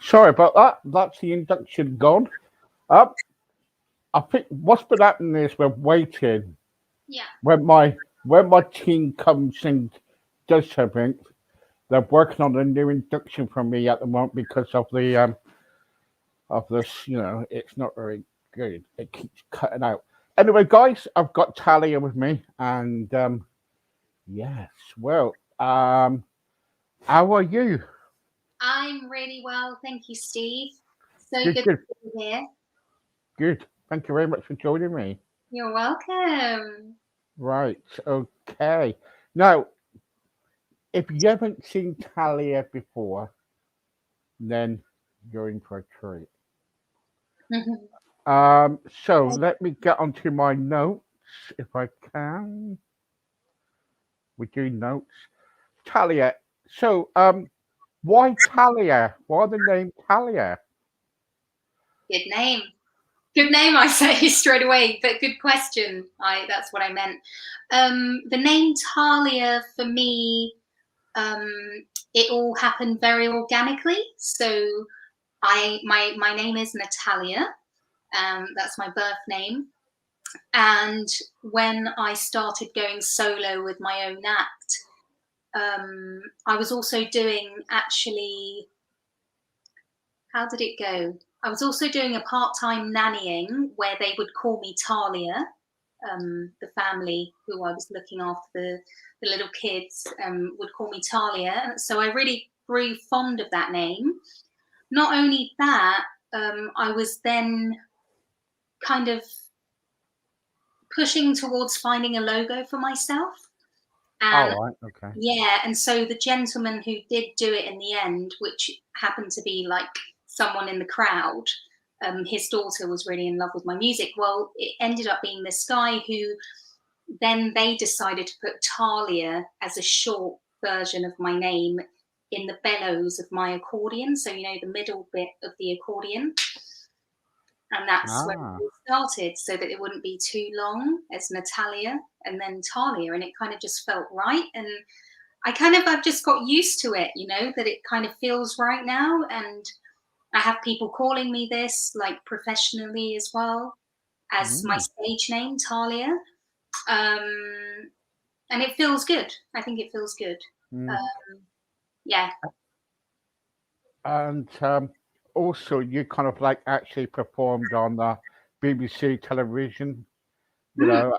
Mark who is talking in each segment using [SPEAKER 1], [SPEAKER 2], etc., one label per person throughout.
[SPEAKER 1] Sorry about that. That's the induction gone. I think what's been happening is we're waiting
[SPEAKER 2] Yeah.
[SPEAKER 1] when my team comes and does something. They're working on a new induction for me at the moment because of this. It's not very good. It keeps cutting out. Anyway, guys, I've got Talia with me, and yes, well, how are you?
[SPEAKER 2] I'm really well, thank you, Steve. So
[SPEAKER 1] Good,
[SPEAKER 2] good
[SPEAKER 1] good,
[SPEAKER 2] to be here.
[SPEAKER 1] good. Thank you very much for joining me.
[SPEAKER 2] You're welcome.
[SPEAKER 1] Right, okay. Now, if you haven't seen Talia before, then you're in for a treat. So let me get onto my notes if I can. We do notes. Talia. So, why Talia? Why the name Talia?
[SPEAKER 2] Good name. Good name, I say straight away, but good question. That's what I meant. The name Talia for me, um, it all happened very organically. So my name is Natalia. That's my birth name. And when I started going solo with my own act, I was also doing actually, how did it go? I was also doing a part-time nannying where they would call me Talia, the family who I was looking after, the little kids, would call me Talia. So I really grew fond of that name. Not only that, I was then kind of pushing towards finding a logo for myself. And
[SPEAKER 1] All right, okay.
[SPEAKER 2] yeah, and so the gentleman who did do it in the end, which happened to be like someone in the crowd, his daughter was really in love with my music. Well, it ended up being this guy who then they decided to put Talia as a short version of my name in the bellows of my accordion. So, the middle bit of the accordion. And that's where
[SPEAKER 1] Ah,
[SPEAKER 2] it started, so that it wouldn't be too long as Natalia and then Talia. And it kind of just felt right. And I've just got used to it, that it kind of feels right now. And I have people calling me this, like professionally as well, as my
[SPEAKER 1] mm,
[SPEAKER 2] stage name, Talia. Um, and it feels good. I think it feels good.
[SPEAKER 1] mm.
[SPEAKER 2] Um, yeah.
[SPEAKER 1] And also, you kind of like actually performed on the BBC television, you
[SPEAKER 2] Mm.
[SPEAKER 1] know,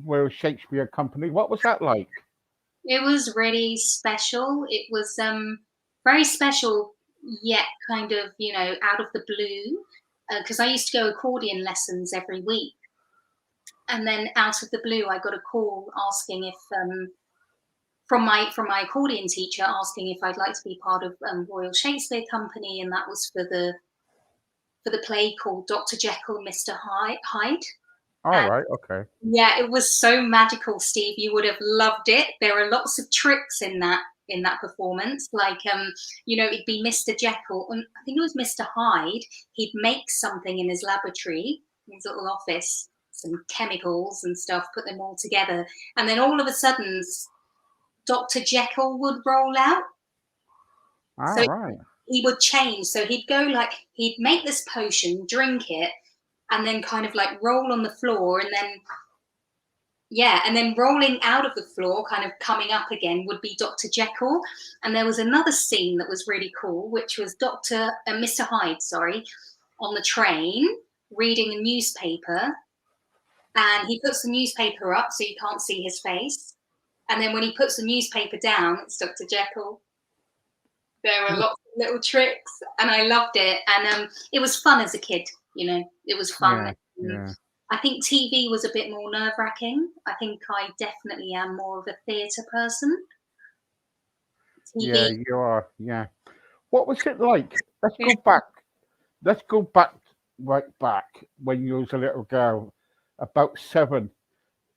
[SPEAKER 1] Royal Shakespeare Company. What was that like?
[SPEAKER 2] It was really special. It was very special, yet kind of, out of the blue. Because I used to go accordion lessons every week. And then out of the blue, I got a call asking if from my accordion teacher asking if I'd like to be part of Royal Shakespeare Company, and that was for the play called Dr. Jekyll and Mr. Hyde.
[SPEAKER 1] All
[SPEAKER 2] And
[SPEAKER 1] right, okay.
[SPEAKER 2] yeah, it was so magical, Steve. You would have loved it. There are lots of tricks in that performance. Like it'd be Mr. Jekyll, and I think it was Mr. Hyde. He'd make something in his laboratory, in his little office, some chemicals and stuff, put them all together, and then all of a sudden, Dr. Jekyll would roll out.
[SPEAKER 1] All
[SPEAKER 2] So
[SPEAKER 1] right.
[SPEAKER 2] he would change. So he'd make this potion, drink it, and then kind of like roll on the floor, and then and then rolling out of the floor, kind of coming up again, would be Dr. Jekyll. And there was another scene that was really cool, which was Mr. Hyde, sorry, on the train reading a newspaper, and he puts the newspaper up so you can't see his face. And then when he puts the newspaper down, it's Dr. Jekyll. There were lots of little tricks, and I loved it. And it was fun as a kid. It was fun.
[SPEAKER 1] Yeah, yeah.
[SPEAKER 2] I think TV was a bit more nerve-wracking. I think I definitely am more of a theatre person.
[SPEAKER 1] Yeah,
[SPEAKER 2] TV.
[SPEAKER 1] you are. Yeah. What was it like? Let's go back. Let's go back, right back when you was a little girl, about 7.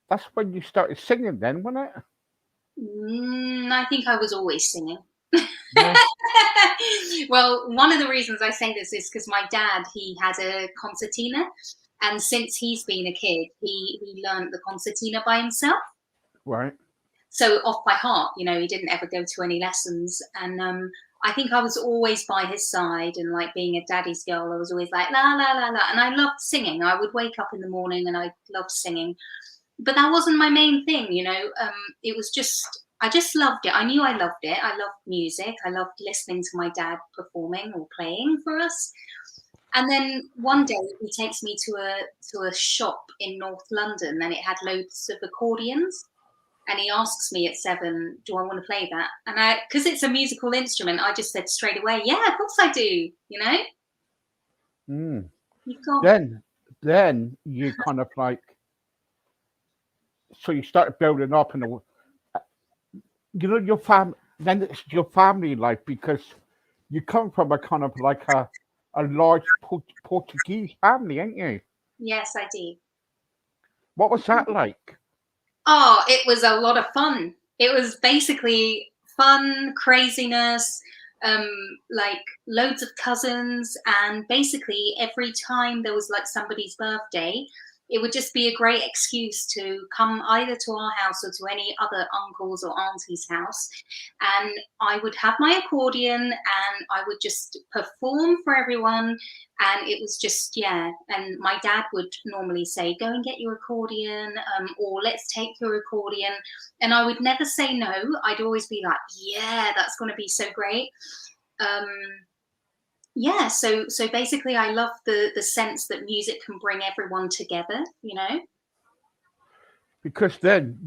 [SPEAKER 1] That's when you started singing, then, wasn't it?
[SPEAKER 2] I think I was always singing.
[SPEAKER 1] Yeah.
[SPEAKER 2] Well, one of the reasons I say this is because my dad, he had a concertina, and since he's been a kid, he learned the concertina by himself.
[SPEAKER 1] Right.
[SPEAKER 2] So off by heart, he didn't ever go to any lessons. And I think I was always by his side, and like being a daddy's girl, I was always like la la la la, and I loved singing. I would wake up in the morning and I loved singing, but that wasn't my main thing. It was just, I just loved it. I knew I loved it. I loved music. I loved listening to my dad performing or playing for us. And then one day he takes me to a shop in North London, and it had loads of accordions. And he asks me at 7, do I want to play that? And because it's a musical instrument, I just said straight away, yeah, of course I do.
[SPEAKER 1] Mm.
[SPEAKER 2] You've got,
[SPEAKER 1] Then you kind of like, so you started building up, and your fam. Then it's your family life, because you come from a kind of like a large Portuguese family, ain't you?
[SPEAKER 2] yes, I do.
[SPEAKER 1] What was that like?
[SPEAKER 2] Oh, it was a lot of fun. It was basically fun, craziness, um, like loads of cousins, and basically every time there was like somebody's birthday, it would just be a great excuse to come either to our house or to any other uncle's or auntie's house. And I would have my accordion and I would just perform for everyone. And it was just, yeah. And my dad would normally say, go and get your accordion, or let's take your accordion. And I would never say no. I'd always be like, yeah, that's going to be so great. Um, yeah, so basically, I love the sense that music can bring everyone together.
[SPEAKER 1] Because then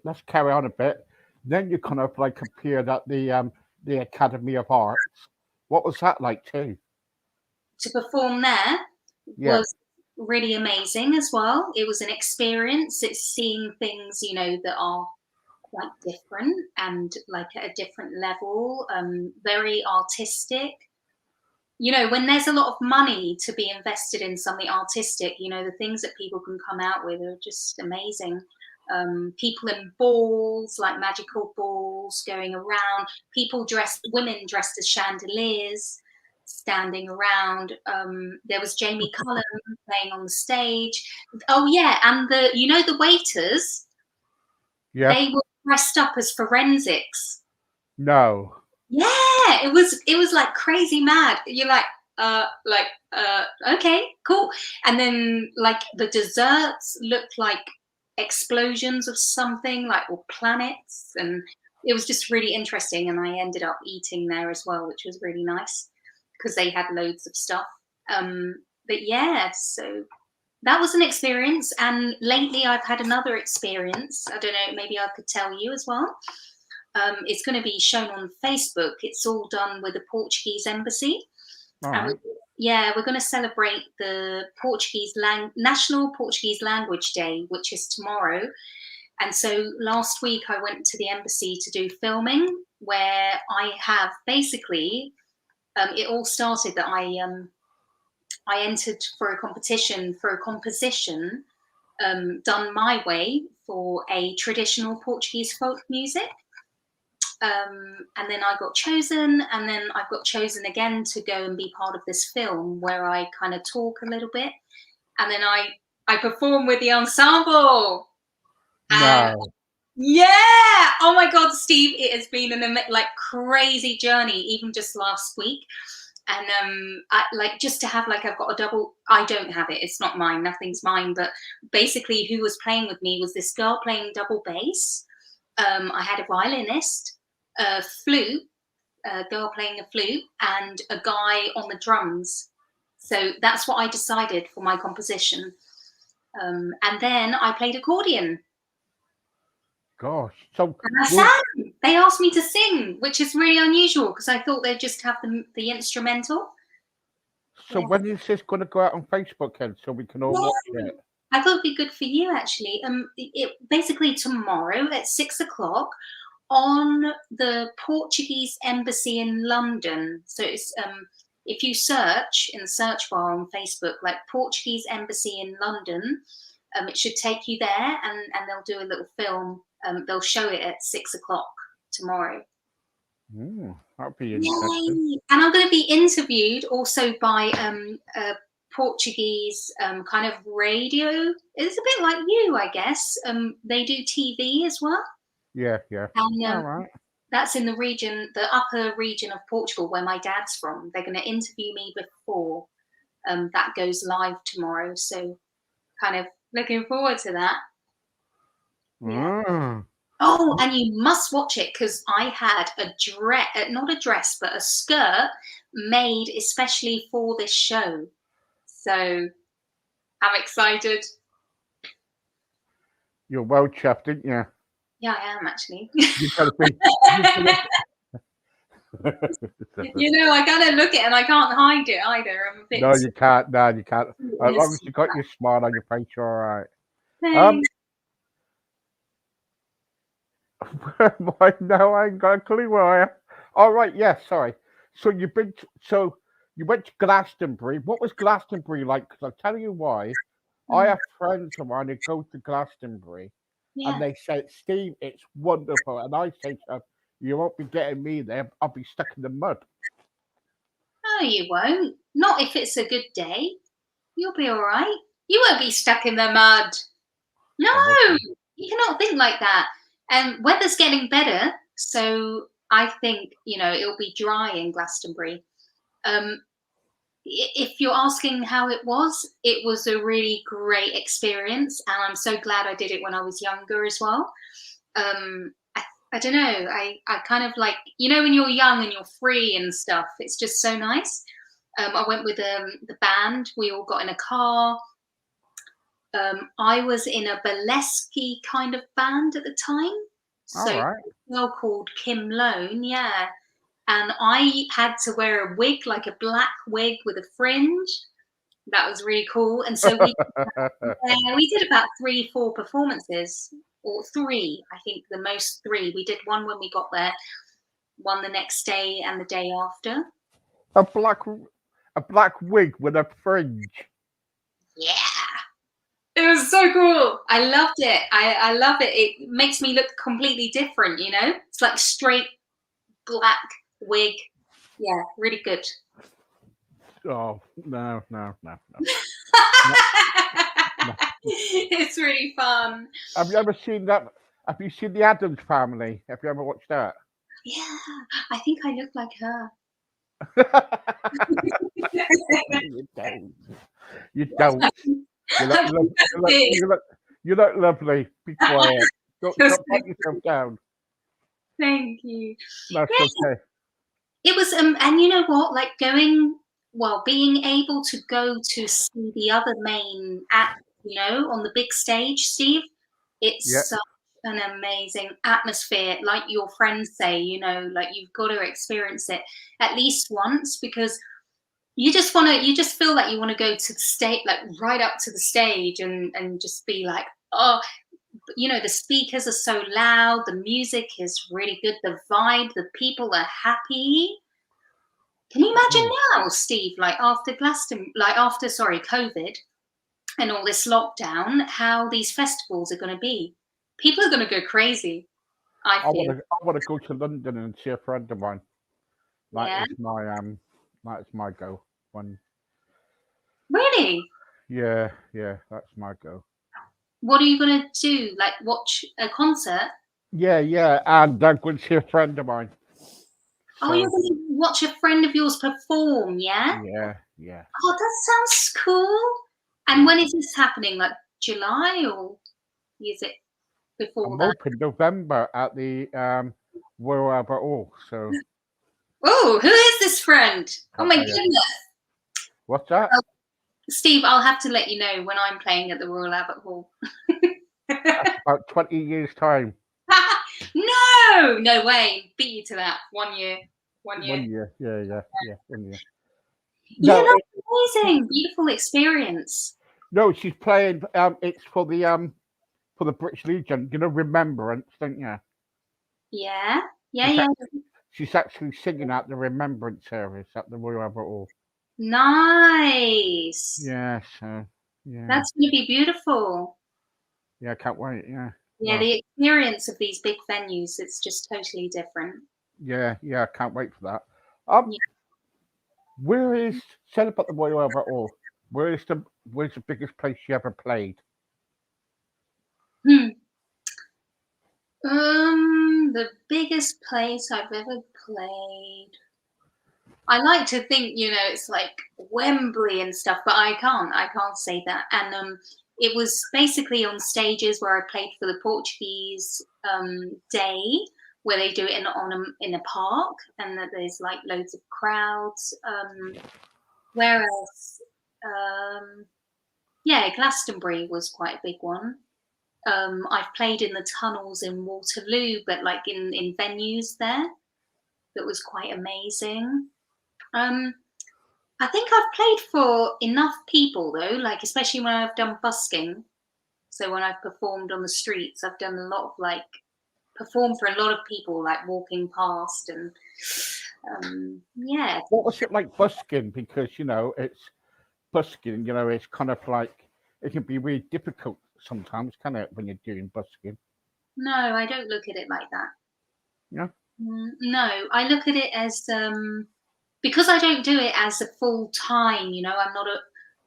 [SPEAKER 1] let's carry on a bit. Then you kind of like appeared at the Academy of Arts. What was that like too?
[SPEAKER 2] To perform there
[SPEAKER 1] Yeah.
[SPEAKER 2] was really amazing as well. It was an experience. It's seeing things, that are quite different and like at a different level, very artistic. When there's a lot of money to be invested in something artistic, the things that people can come out with are just amazing. People in balls, like magical balls going around, women dressed as chandeliers standing around. There was Jamie Cullum playing on the stage. Oh yeah, and the waiters,
[SPEAKER 1] Yeah.
[SPEAKER 2] they were dressed up as forensics.
[SPEAKER 1] No.
[SPEAKER 2] Yeah, it was like crazy mad. You're okay, cool. And then like the desserts looked like explosions of something, like, or planets, and it was just really interesting. And I ended up eating there as well, which was really nice because they had loads of stuff. But yeah, so that was an experience. And lately I've had another experience. I don't know, maybe I could tell you as well. It's going to be shown on Facebook. It's all done with the Portuguese embassy.
[SPEAKER 1] All
[SPEAKER 2] And
[SPEAKER 1] right.
[SPEAKER 2] we're going to celebrate the National Portuguese Language Day, which is tomorrow. And so last week I went to the embassy to do filming, where I have basically, it all started that I entered for a competition for a composition done my way for a traditional Portuguese folk music. And then I got chosen, and then I got chosen again to go and be part of this film where I kind of talk a little bit, and then I perform with the ensemble. And
[SPEAKER 1] No.
[SPEAKER 2] yeah, oh my God, Steve, it has been like crazy journey, even just last week. And I, like, just to have, like, I've got a double. I don't have it. It's not mine. Nothing's mine. But basically, who was playing with me was this girl playing double bass. I had a violinist, a flute, a girl playing a flute, and a guy on the drums. So that's what I decided for my composition. And then I played accordion.
[SPEAKER 1] Gosh. So
[SPEAKER 2] And I
[SPEAKER 1] was
[SPEAKER 2] sang. They asked me to sing, which is really unusual because I thought they'd just have the instrumental.
[SPEAKER 1] so
[SPEAKER 2] Yeah.
[SPEAKER 1] when is this going to go out on Facebook, then, so we can all watch it?
[SPEAKER 2] I thought it'd be good for you actually. Basically tomorrow at 6 o'clock on the Portuguese embassy in London. So it's if you search in the search bar on Facebook, like Portuguese embassy in London, it should take you there, and they'll do a little film. They'll show it at 6 o'clock tomorrow.
[SPEAKER 1] That'd be interesting.
[SPEAKER 2] Yay! And I'm going to be interviewed also by a Portuguese kind of radio. It's a bit like you, I guess. They do TV as well.
[SPEAKER 1] Yeah, yeah.
[SPEAKER 2] And
[SPEAKER 1] All right.
[SPEAKER 2] that's in the region, the upper region of Portugal where my dad's from. They're going to interview me before that goes live tomorrow. So kind of looking forward to that. Yeah. Oh, and you must watch it because I had a dress, not a dress, but a skirt made especially for this show. So I'm excited.
[SPEAKER 1] You're well chuffed, didn't you?
[SPEAKER 2] Yeah, I am actually.
[SPEAKER 1] You gotta be.
[SPEAKER 2] I gotta look it and I can't hide it either. I'm a bit
[SPEAKER 1] No, you can't. No, you can't. As long as you got your smile on your face, you're all right.
[SPEAKER 2] Thanks.
[SPEAKER 1] No, I ain't got a clue where I am. All right, yeah, sorry. So you went to Glastonbury. What was Glastonbury like? Because I'll tell you why. I have friends of mine who go to Glastonbury, and they say, Steve, it's wonderful. And I say to them, you won't be getting me there. I'll be stuck in the mud.
[SPEAKER 2] No, you won't. Not if it's a good day. You'll be all right. You won't be stuck in the mud. No, you cannot think like that. And weather's getting better, so I think it'll be dry in Glastonbury. If you're asking how it was a really great experience, and I'm so glad I did it when I was younger as well. I don't know. I kind of like when you're young and you're free and stuff. It's just so nice. I went with the band. We all got in a car. I was in a burlesque kind of band at the time. So
[SPEAKER 1] All right.
[SPEAKER 2] a girl called Kim Lone, yeah. And I had to wear a wig, like a black wig with a fringe. That was really cool. And so we did about 3-4 performances, or 3, I think the most 3. We did one when we got there, one the next day, and the day after.
[SPEAKER 1] A black wig with a fringe.
[SPEAKER 2] Yeah. It was so cool. I loved it. I love it. It makes me look completely different, It's like straight black wig. Yeah, really good.
[SPEAKER 1] Oh, no.
[SPEAKER 2] It's really fun.
[SPEAKER 1] Have you ever seen that? Have you seen The Addams Family? Have you ever watched that?
[SPEAKER 2] Yeah, I think I look like her.
[SPEAKER 1] You don't. You don't. You look lovely. Be quiet. Don't put yourself down.
[SPEAKER 2] Thank you.
[SPEAKER 1] That's okay.
[SPEAKER 2] It was, and you know what? Like being able to go to see the other main act, on the big stage, Steve, it's such an amazing atmosphere. Like your friends say, like you've got to experience it at least once, because you just feel like you want to go to the stage, like right up to the stage and just be like, oh, the speakers are so loud, the music is really good, the vibe, the people are happy. Can you imagine now, Steve, like after COVID and all this lockdown, how these festivals are going to be? People are going to go crazy. I
[SPEAKER 1] want to go to London and see a friend of mine. That is my go one.
[SPEAKER 2] Really?
[SPEAKER 1] Yeah, that's my go.
[SPEAKER 2] What are you going to do? Like watch a concert?
[SPEAKER 1] Yeah, and I'm going to see a friend of mine.
[SPEAKER 2] Oh, you're going to watch a friend of yours perform, yeah?
[SPEAKER 1] Yeah.
[SPEAKER 2] Oh, that sounds cool. And when is this happening? Like July, or is it before
[SPEAKER 1] I'm
[SPEAKER 2] that?
[SPEAKER 1] hoping November at the Royal Albert Hall. So.
[SPEAKER 2] Oh, who is this friend? Oh my goodness.
[SPEAKER 1] What's that?
[SPEAKER 2] Steve, I'll have to let you know when I'm playing at the Royal Albert Hall.
[SPEAKER 1] That's about 20 years' time.
[SPEAKER 2] No way. Beat you to that. 1 year. 1 year.
[SPEAKER 1] 1 year. Yeah. 1 year.
[SPEAKER 2] No, that's amazing. Beautiful experience.
[SPEAKER 1] No, she's playing. It's for the British Legion. You know, Remembrance, don't you?
[SPEAKER 2] Yeah, yeah,
[SPEAKER 1] She's
[SPEAKER 2] yeah.
[SPEAKER 1] actually, she's actually singing at the Remembrance service at the Royal Albert Hall.
[SPEAKER 2] Nice.
[SPEAKER 1] Yeah, so yeah,
[SPEAKER 2] That's going to be beautiful.
[SPEAKER 1] yeah, I can't wait. Yeah,
[SPEAKER 2] Yeah,
[SPEAKER 1] well,
[SPEAKER 2] the experience of these big venues, it's just totally different.
[SPEAKER 1] yeah, I can't wait for that. Um,
[SPEAKER 2] Yeah.
[SPEAKER 1] where is set up at the Royal Albert Hall? Where's the biggest place you ever played?
[SPEAKER 2] Hmm. The biggest place I've ever played. I like to think, it's like Wembley and stuff, but I can't say that. And it was basically on stages where I played for the Portuguese day, where they do it in a park, and that there's like loads of crowds. Where else? Yeah, Glastonbury was quite a big one. I've played in the tunnels in Waterloo, but like in venues there, that was quite amazing. Um, I think I've played for enough people though, like especially when I've done busking. So when I've performed on the streets, I've done a lot of like performed for a lot of people, like walking past and yeah.
[SPEAKER 1] What was it like busking? Because it's busking. It's kind of like it can be really difficult sometimes, can it, when you're doing busking?
[SPEAKER 2] No, I don't look at it like that.
[SPEAKER 1] Yeah.
[SPEAKER 2] No, I look at it as because I don't do it as a full time. I'm not a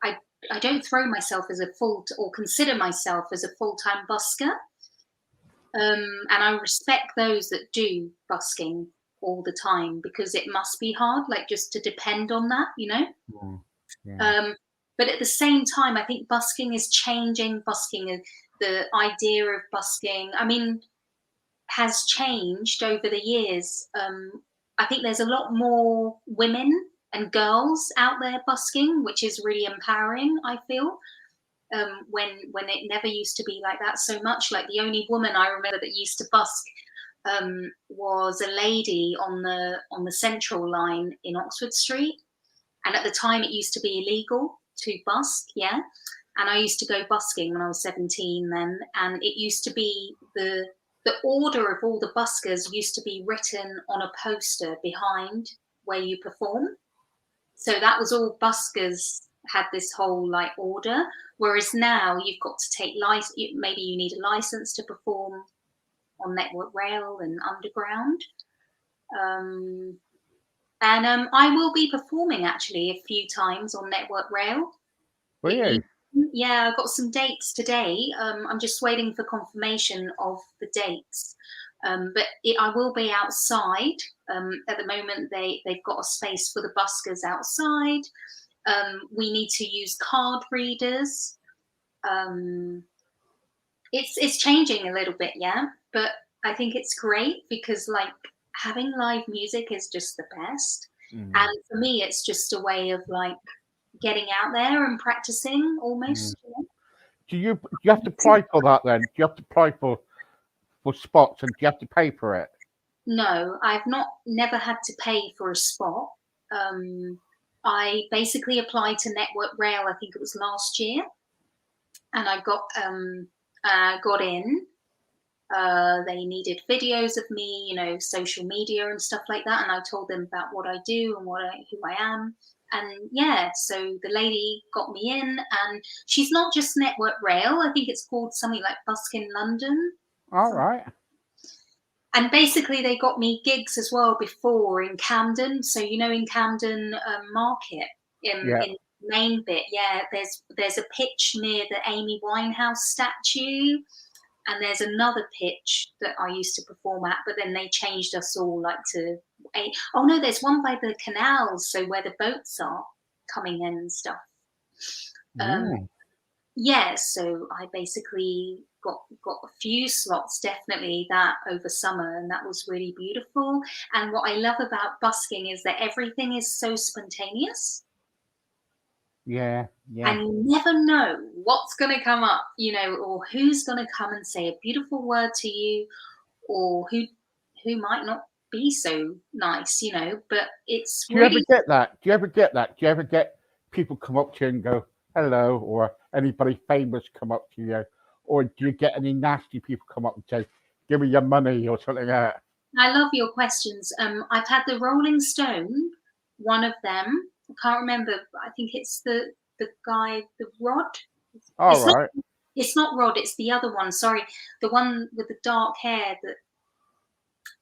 [SPEAKER 2] I I don't throw myself as a or consider myself as a full time busker. And I respect those that do busking all the time because it must be hard, like just to depend on that.
[SPEAKER 1] Mm, yeah.
[SPEAKER 2] Um, but at the same time, I think busking is changing. The idea of busking, I mean, has changed over the years. I think there's a lot more women and girls out there busking, which is really empowering, I feel. When it never used to be like that so much. Like the only woman I remember that used to busk was a lady on the Central line in Oxford Street, and at the time it used to be illegal to busk, yeah. And I used to go busking when I was 17 then, and it used to be the order of all the buskers used to be written on a poster behind where you perform. So that was all buskers had this whole like order. Whereas now you've got to take maybe you need a license to perform on Network Rail and Underground. Um, and I will be performing actually a few times on Network Rail.
[SPEAKER 1] Well, yeah.
[SPEAKER 2] Yeah, I've got some dates today. I'm just waiting for confirmation of the dates. But I will be outside. At the moment, they've got a space for the buskers outside. We need to use card readers. Um, it's changing a little bit, yeah. But I think it's great because like having live music is just the best.
[SPEAKER 1] Mm,
[SPEAKER 2] And for me, it's just a way of like getting out there and practicing
[SPEAKER 1] mm.
[SPEAKER 2] almost.
[SPEAKER 1] Do you have to apply for that then? Do you have to apply for spots, and do you have to pay for it?
[SPEAKER 2] No, I've never had to pay for a spot. I basically applied to Network Rail. I think it was last year, and I got in. They needed videos of me, social media and stuff like that, and I told them about what I do and who I am. And yeah, so the lady got me in, and she's not just Network Rail. I think it's called something like Buskin London.
[SPEAKER 1] All right.
[SPEAKER 2] And basically, they got me gigs as well before in Camden. So in Camden Market
[SPEAKER 1] Yeah.
[SPEAKER 2] in the main bit, yeah, there's a pitch near the Amy Winehouse statue, and there's another pitch that I used to perform at, but then they changed us all like to. Oh no, there's one by the canals, so where the boats are coming in and stuff. Um,
[SPEAKER 1] Mm.
[SPEAKER 2] yeah, so I basically got a few slots definitely that over summer, and that was really beautiful. And what I love about busking is that everything is so spontaneous,
[SPEAKER 1] Yeah. Yeah.
[SPEAKER 2] and you never know what's going to come up, or who's going to come and say a beautiful word to you, or who might not be so nice, but it's
[SPEAKER 1] Do you ever
[SPEAKER 2] really
[SPEAKER 1] get that? Do you ever get that? Do you ever get people come up to you and go hello, or anybody famous come up to you, or do you get any nasty people come up and say, "Give me your money" or something like that?
[SPEAKER 2] I love your questions. I've had the Rolling Stone, one of them. I can't remember. I think it's the guy, the Rod.
[SPEAKER 1] All
[SPEAKER 2] It's not.
[SPEAKER 1] right.
[SPEAKER 2] It's not Rod. It's the other one. Sorry, the one with the dark hair. That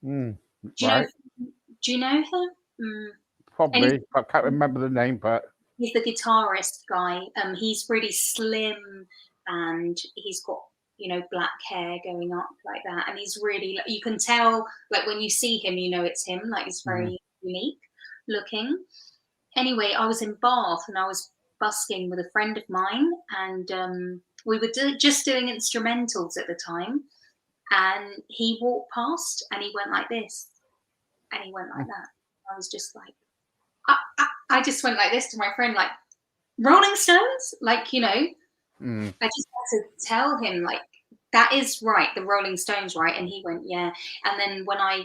[SPEAKER 1] Mm,
[SPEAKER 2] do you know?
[SPEAKER 1] right.
[SPEAKER 2] Do you know him? And
[SPEAKER 1] Probably. I can't remember the name, but
[SPEAKER 2] he's the guitarist guy. He's really slim and he's got black hair going up like that, and he's really you can tell like when you see him, it's him. Like he's
[SPEAKER 1] mm,
[SPEAKER 2] very unique looking. Anyway, I was in Bath and I was busking with a friend of mine, and we were just doing instrumentals at the time. And he walked past and he went like this, and he went like
[SPEAKER 1] mm,
[SPEAKER 2] that. I was just like, I just went like this to my friend, like, Rolling Stones, like,
[SPEAKER 1] mm.
[SPEAKER 2] I just had to tell him, like, that is right, the Rolling Stones, right? And he went, yeah. And then when I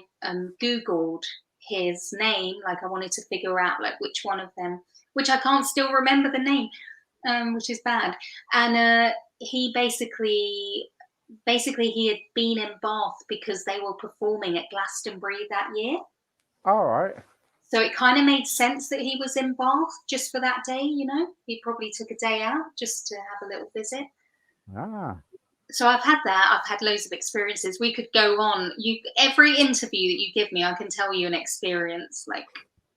[SPEAKER 2] Googled his name, like, I wanted to figure out, like, which one of them, which I can't still remember the name, which is bad. And he basically he had been in Bath because they were performing at Glastonbury that year.
[SPEAKER 1] All right.
[SPEAKER 2] So it kind of made sense that he was in Bath just for that day, He probably took a day out just to have a little visit.
[SPEAKER 1] Ah.
[SPEAKER 2] So I've had that. I've had loads of experiences. We could go on. Every interview that you give me, I can tell you an experience. Like,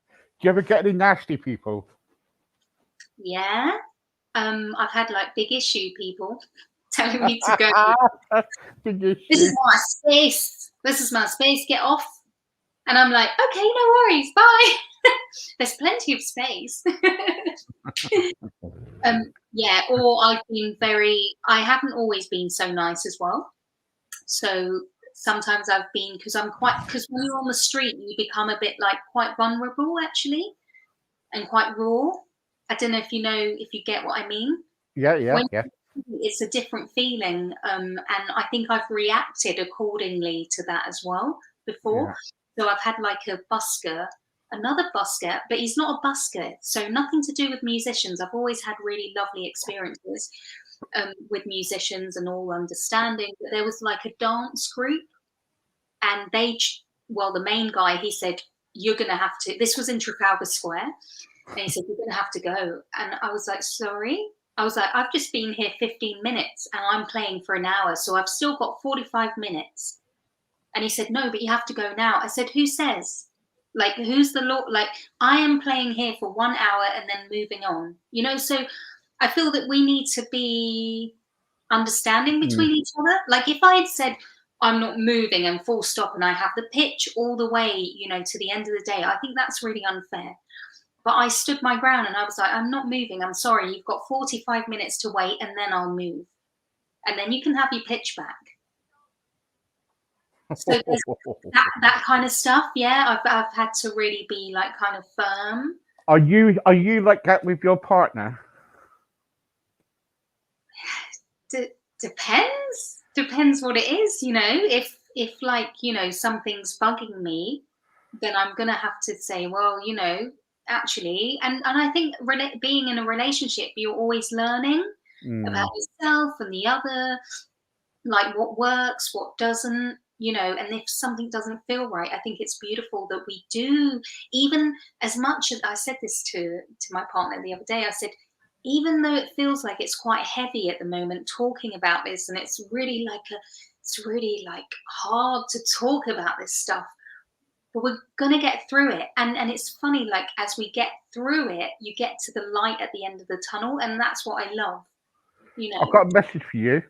[SPEAKER 1] Do you ever get any nasty people?
[SPEAKER 2] yeah. I've had like big issue people telling me to go.
[SPEAKER 1] Big
[SPEAKER 2] This
[SPEAKER 1] issue.
[SPEAKER 2] is my space. This is my space. Get off. And I'm like, okay, no worries. Bye. There's plenty of space. Yeah, or I haven't always been so nice as well. So sometimes I've been, because when you're on the street, you become a bit like quite vulnerable actually, and quite raw. I don't know if if you get what I mean.
[SPEAKER 1] Yeah, yeah,
[SPEAKER 2] When
[SPEAKER 1] yeah.
[SPEAKER 2] it's a different feeling, and I think I've reacted accordingly to that as well before.
[SPEAKER 1] Yeah.
[SPEAKER 2] So I've had like another busker, but he's not a busker, so nothing to do with musicians. I've always had really lovely experiences with musicians and all understanding. But there was like a dance group, and the main guy, he said, "You're going to have to." This was in Trafalgar Square, and he said, "You're going to have to go." And I was like, "Sorry." I was like, "I've just been here 15 minutes and I'm playing for an hour, so I've still got 45 minutes." And he said, "No, but you have to go now." I said, "Who says? Like, who's the law? Like, I am playing here for 1 hour and then moving on, So I feel that we need to be understanding
[SPEAKER 1] Mm.
[SPEAKER 2] between each other. Like, if I had said, I'm not moving and full stop and I have the pitch all the way, to the end of the day, I think that's really unfair. But I stood my ground and I was like, I'm not moving. I'm sorry. You've got 45 minutes to wait and then I'll move. And then you can have your pitch back. So there's that kind of stuff. Yeah, I've had to really be like kind of firm.
[SPEAKER 1] Are you like that with your partner?
[SPEAKER 2] Depends what it is. If like something's bugging me, then I'm gonna have to say, well, actually, and I think being in a relationship, you're always learning about
[SPEAKER 1] Mm.
[SPEAKER 2] yourself and the other, like what works, what doesn't, and if something doesn't feel right, I think it's beautiful that we do, even as much as I said this to my partner the other day, I said, even though it feels like it's quite heavy at the moment talking about this, and it's really like hard to talk about this stuff, but we're gonna get through it. And it's funny, like as we get through it, you get to the light at the end of the tunnel, and that's what I love,
[SPEAKER 1] I've got a message for you.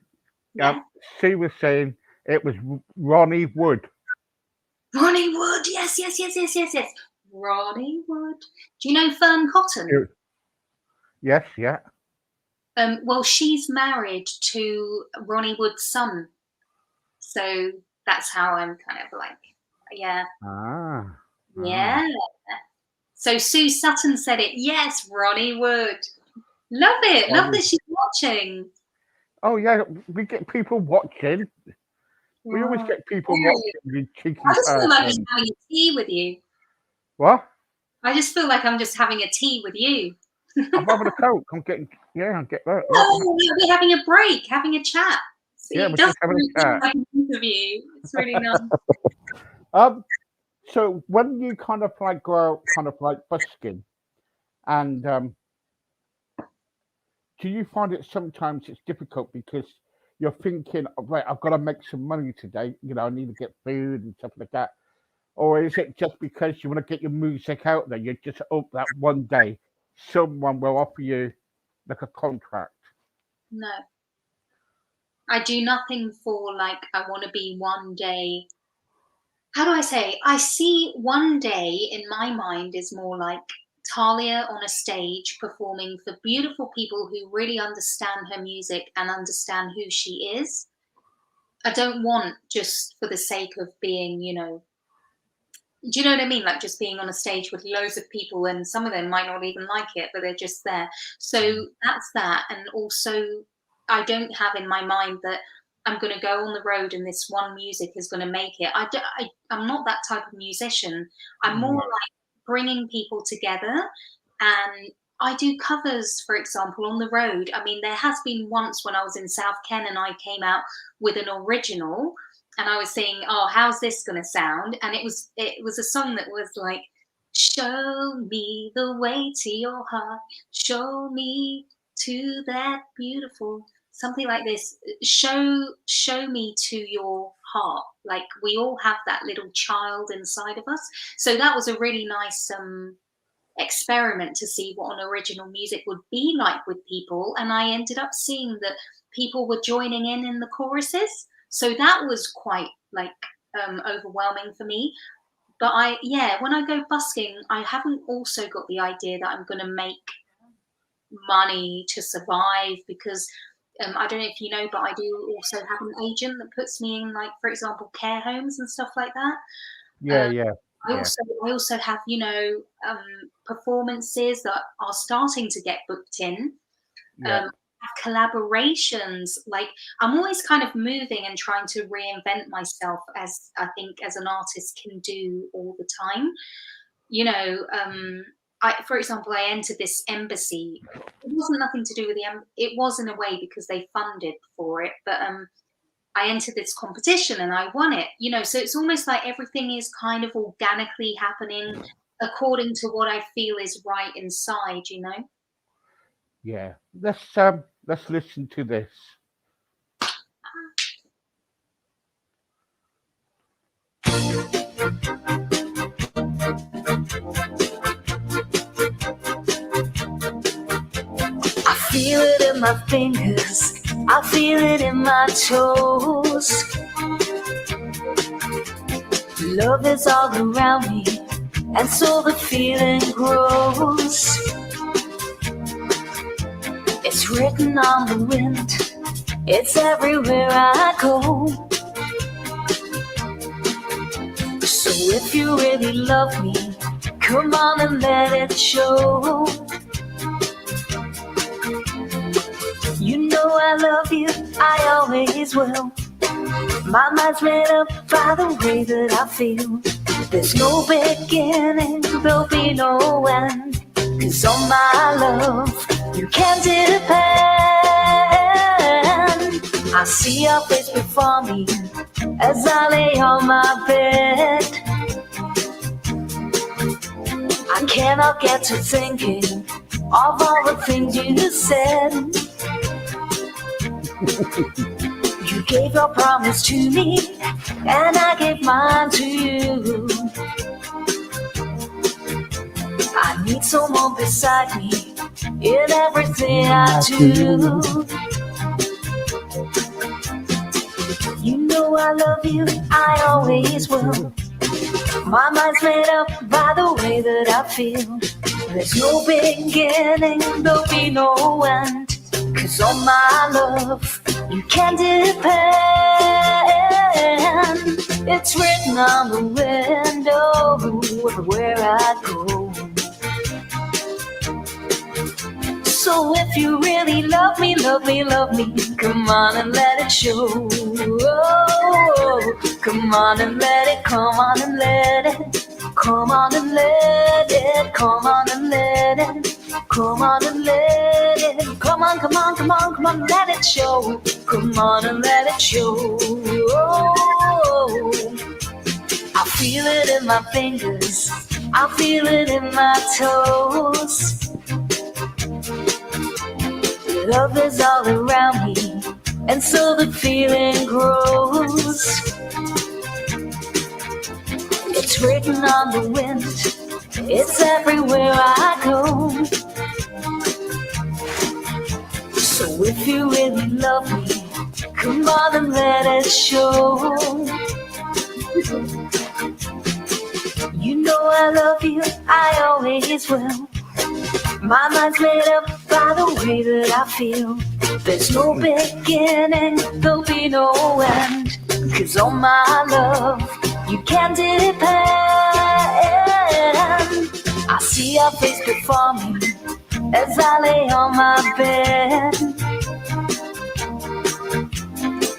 [SPEAKER 2] yeah.
[SPEAKER 1] Sue was saying it was Ronnie Wood.
[SPEAKER 2] Ronnie Wood, yes. Ronnie Wood. Do you know Fern Cotton?
[SPEAKER 1] Yes, yeah.
[SPEAKER 2] Well, she's married to Ronnie Wood's son, so that's how I'm kind of like, yeah,
[SPEAKER 1] Ah.
[SPEAKER 2] yeah. So Sue Sutton said it. Yes, Ronnie Wood. Love it. Love that she's watching.
[SPEAKER 1] Oh yeah, we get people watching. We always
[SPEAKER 2] Oh,
[SPEAKER 1] get people watching. You cheeky
[SPEAKER 2] I just feel like I'm
[SPEAKER 1] person.
[SPEAKER 2] having a tea with you.
[SPEAKER 1] What?
[SPEAKER 2] I just feel like I'm just having a tea with you.
[SPEAKER 1] I'm having a Coke. I'm getting, yeah, I get that.
[SPEAKER 2] Oh, we're having a break, having a chat. See,
[SPEAKER 1] Yeah,
[SPEAKER 2] it
[SPEAKER 1] we're
[SPEAKER 2] doesn't
[SPEAKER 1] just having a
[SPEAKER 2] sound
[SPEAKER 1] chat.
[SPEAKER 2] like an interview. It's really nice.
[SPEAKER 1] So when you kind of like go out, kind of like busking, and do you find it sometimes it's difficult because you're thinking, "Oh, right, I've got to make some money today. You know, I need to get food and stuff like that." Or is it just because you want to get your music out there? You just hope that one day someone will offer you like a contract.
[SPEAKER 2] No, I do nothing for like, I want to be one day. How do I say? I see one day in my mind is more like Talia on a stage performing for beautiful people who really understand her music and understand who she is. I don't want just for the sake of being, do you know what I mean? Like just being on a stage with loads of people, and some of them might not even like it, but they're just there. So that's that. And also, I don't have in my mind that I'm going to go on the road and this one music is going to make it. I'm not that type of musician. I'm more
[SPEAKER 1] No.
[SPEAKER 2] like bringing people together. And I do covers, for example, on the road. I mean, there has been once when I was in South Ken and I came out with an original and I was saying, "Oh, how's this going to sound?" And it was a song that was like, "Show me the way to your heart, show me to that beautiful," something like this. Show me to your heart. Like we all have that little child inside of us. So that was a really nice experiment to see what an original music would be like with people, and I ended up seeing that people were joining in the choruses, so that was quite like overwhelming for me. But when I go busking, I haven't also got the idea that I'm going to make money to survive, because I don't know if you know, but I do also have an agent that puts me in, like, for example, care homes and stuff like that.
[SPEAKER 1] Yeah,
[SPEAKER 2] um,
[SPEAKER 1] yeah,
[SPEAKER 2] I
[SPEAKER 1] yeah,
[SPEAKER 2] also have, performances that are starting to get booked in.
[SPEAKER 1] yeah,
[SPEAKER 2] Have collaborations. Like I'm always kind of moving and trying to reinvent myself, as I think as an artist can do all the time. You know, for example, I entered this embassy. It wasn't nothing to do with it was in a way because they funded for it, but I entered this competition and I won it, so it's almost like everything is kind of organically happening according to what I feel is right inside.
[SPEAKER 1] yeah. Let's listen to this.
[SPEAKER 3] I feel it in my fingers, I feel it in my toes. Love is all around me, and so the feeling grows. It's written on the wind, it's everywhere I go. So if you really love me, come on and let it show. You know I love you, I always will. My mind's made up by the way that I feel. There's no beginning, there'll be no end. 'Cause on my love, you can depend. I see your face before me as I lay on my bed. I cannot get to thinking of all the things you said. You gave your promise to me, and I gave mine to you. I need someone beside me in everything I do. You know I love you, I always will. My mind's made up by the way that I feel. There's no beginning, there'll be no end. 'Cause on my love, you can depend. It's written on the window everywhere I go. So if you really love me, love me, love me, come on and let it show. Oh, come on and let it, come on and let it, Come on and let it, come on and let it, come on and let it, come on, come on, come on, come on, let it show. Come on and let it show. Oh, I feel it in my fingers, I feel it in my toes. Love is all around me, and so the feeling grows. It's written on the wind, it's everywhere I go. So if you really love me, come on and let it show. You know I love you, I always will. My mind's made up by the way that I feel. There's no beginning, there'll be no end. 'Cause on my love, you can depend. I see your face before me as I lay on my bed.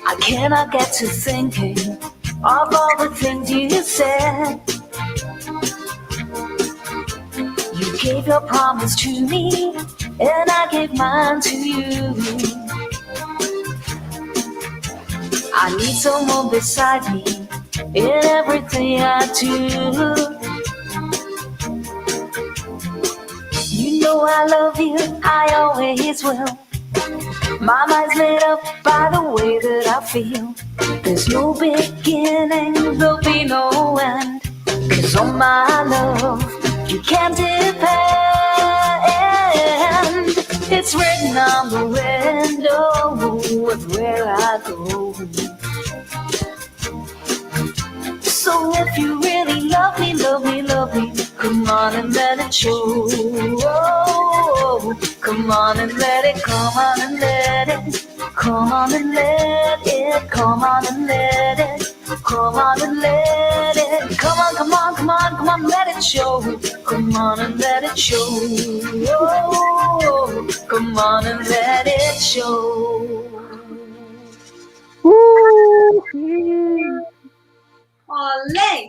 [SPEAKER 3] I cannot get to thinking of all the things you said. You gave your promise to me, and I gave mine to you. I need someone beside me in everything I do. You know I love you, I always will. My mind's made up by the way that I feel. There's no beginning, there'll be no end. 'Cause on my love, you can depend. It's written on the window of where I go. So if you really love me, love me, love me, come on and let it show. Oh, come on and let it, come on and let it, come on and let it, come on and let it, come on and let it, come on, come on, come on, come on, let it show. Come on and let it show. Oh, come on and let it show.
[SPEAKER 1] Woo!
[SPEAKER 2] Ole!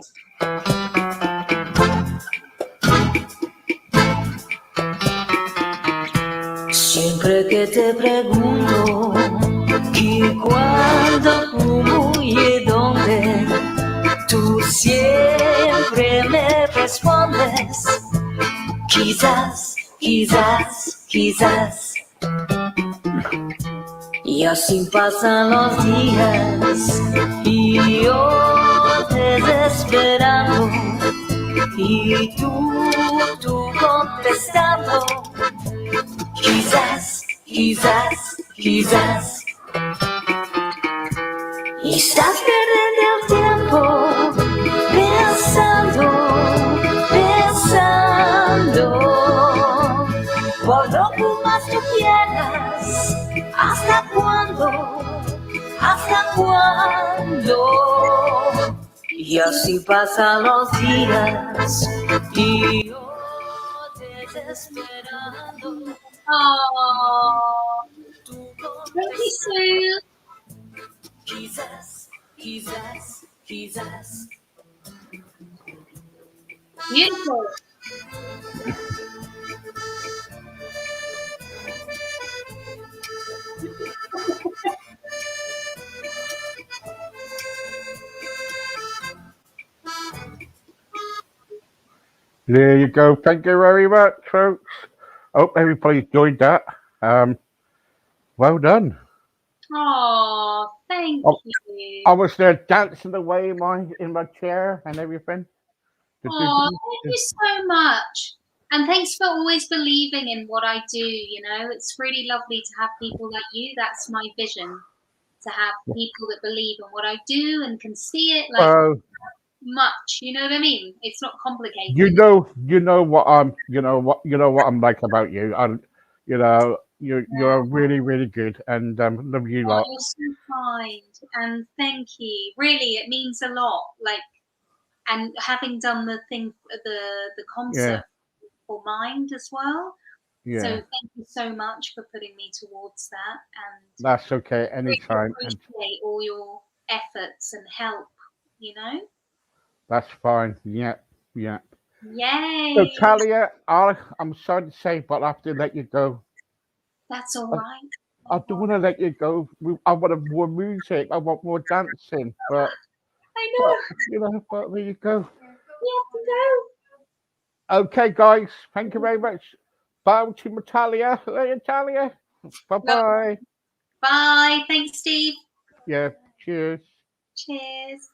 [SPEAKER 3] Siempre que te pregunto qué, cuándo, cómo y dónde, tú siempre me respondes quizás, quizás, quizás. Y así pasan los días y yo desesperando y tú contestando quizás, quizás, quizás. Y estás perdiendo el tiempo pensando, pensando por lo que más tú quieras. ¿Hasta cuándo? ¿Hasta cuándo? Y así pasan los días y yo desesperando.
[SPEAKER 2] Oh, thank you, Sue.
[SPEAKER 3] Quizás, quizás, quizás.
[SPEAKER 2] Beautiful.
[SPEAKER 1] There you go. Thank you very much, folks. Hope everybody enjoyed that. Well done.
[SPEAKER 2] Oh, thank
[SPEAKER 1] Oh,
[SPEAKER 2] you.
[SPEAKER 1] I was there dancing away in my chair and everything.
[SPEAKER 2] Oh, thank you so much. And thanks for always believing in what I do. You know, it's really lovely to have people like you. That's my vision, to have people that believe in what I do and can see it like much. You know what I mean? It's not complicated.
[SPEAKER 1] you know what I'm like about you. You're really, really good, and love you
[SPEAKER 2] Oh,
[SPEAKER 1] lot.
[SPEAKER 2] you're so kind, and thank you. Really, it means a lot. Like, and having done the thing, the concert for Mind as well.
[SPEAKER 1] Yeah,
[SPEAKER 2] So thank you so much for putting me towards that, and
[SPEAKER 1] that's okay.
[SPEAKER 2] really
[SPEAKER 1] Anytime, and
[SPEAKER 2] appreciate all your efforts and help. You know.
[SPEAKER 1] that's fine. Yeah, yeah.
[SPEAKER 2] Yay!
[SPEAKER 1] So Talia, I'm sorry to say, but I have to let you go.
[SPEAKER 2] That's all right.
[SPEAKER 1] I don't want to let you go. I want more music. I want more dancing. But
[SPEAKER 2] I know.
[SPEAKER 1] but there you go.
[SPEAKER 2] You have to go.
[SPEAKER 1] Okay, guys. Thank you very much. Bow to Natalia. Natalia. Bye bye.
[SPEAKER 2] Bye. Thanks, Steve.
[SPEAKER 1] Yeah. Cheers.
[SPEAKER 2] Cheers.